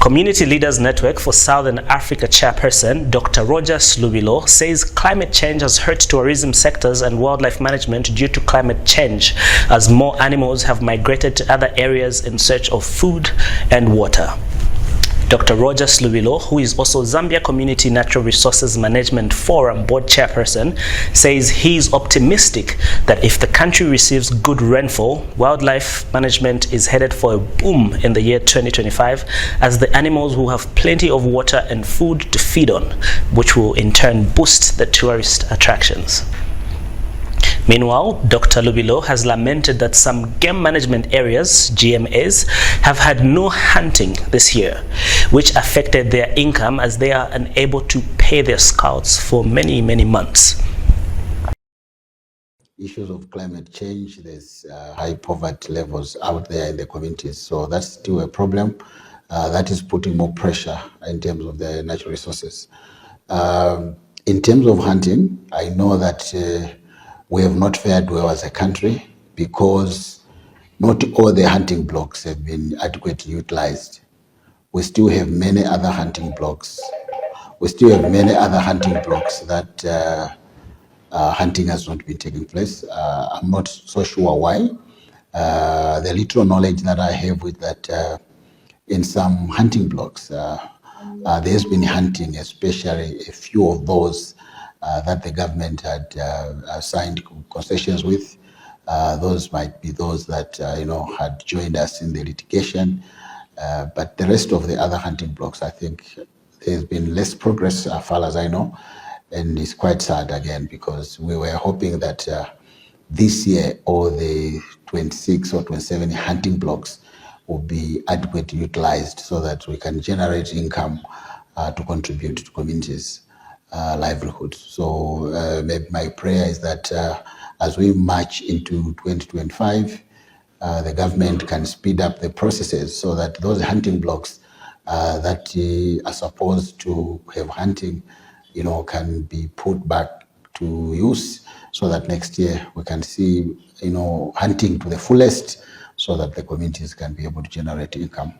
Community Leaders Network for Southern Africa chairperson Dr. Roger Slubilo says climate change has hurt tourism sectors and wildlife management due to climate change, as more animals have migrated to other areas in search of food and water. Dr. Roger Slubilo, who is also Zambia Community Natural Resources Management Forum board chairperson, says he is optimistic that if the country receives good rainfall, wildlife management is headed for a boom in the year 2025, as the animals will have plenty of water and food to feed on, which will in turn boost the tourist attractions. Meanwhile, Dr. Lubilo has lamented that some game management areas, GMAs, have had no hunting this year, which affected their income as they are unable to pay their scouts for many, many months. Issues of climate change, there's high poverty levels out there in the communities, so that's still a problem that is putting more pressure in terms of the natural resources. In terms of hunting, I know that we have not fared well as a country because not all the hunting blocks have been adequately utilized. We still have many other hunting blocks. That hunting has not been taking place. I'm not so sure why. The little knowledge that I have with that in some hunting blocks, there's been hunting, especially a few of those that the government had signed concessions with. Those might be those that had joined us in the litigation, but the rest of the other hunting blocks, I think there's been less progress as far as I know, and it's quite sad again because we were hoping that this year all the 26 or 27 hunting blocks will be adequately utilized so that we can generate income to contribute to communities' livelihood. So my prayer is that as we march into 2025, the government can speed up the processes so that those hunting blocks that are supposed to have hunting, can be put back to use so that next year we can see, hunting to the fullest so that the communities can be able to generate income.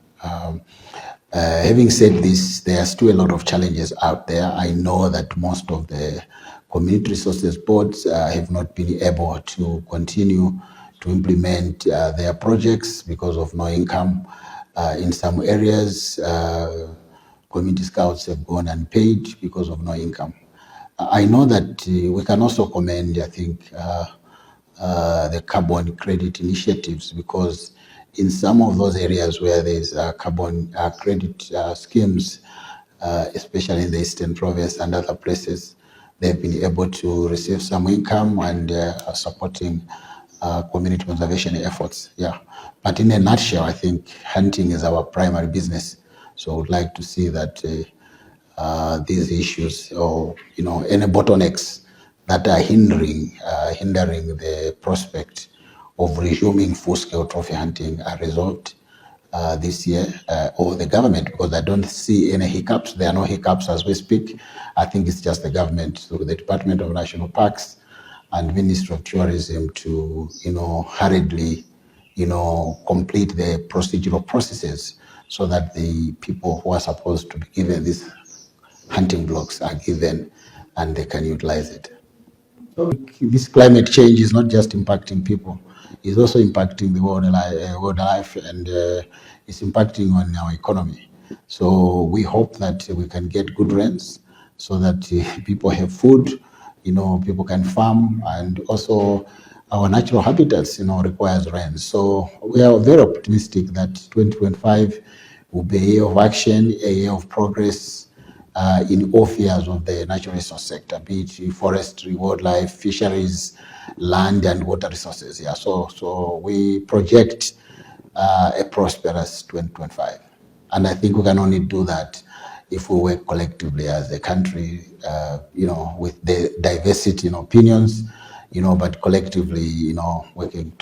Having said this, there are still a lot of challenges out there. I know that most of the community resources boards have not been able to continue to implement their projects because of no income. In some areas, community scouts have gone unpaid because of no income. I know that we can also commend, I think, the carbon credit initiatives, because in some of those areas where there's carbon credit schemes, especially in the Eastern Province and other places, they've been able to receive some income and are supporting community conservation efforts. Yeah, but in a nutshell, I think hunting is our primary business. So I would like to see that these issues or any bottlenecks that are hindering the prospect of resuming full-scale trophy hunting are resolved this year, or the government, because I don't see any hiccups. There are no hiccups as we speak. I think it's just the government through the Department of National Parks and Ministry of Tourism to hurriedly complete the procedural processes so that the people who are supposed to be given these hunting blocks are given and they can utilize it. So this climate change is not just impacting people, it's also impacting the wildlife and it's impacting on our economy. So we hope that we can get good rains so that people have food, people can farm, and also our natural habitats, requires rain. So we are very optimistic that 2025 will be a year of action, a year of progress in all spheres of the natural resource sector, be it forestry, wildlife, fisheries, land and water resources. Yeah, so we project a prosperous 2025. And I think we can only do that if we work collectively as a country, with the diversity in opinions, but collectively, working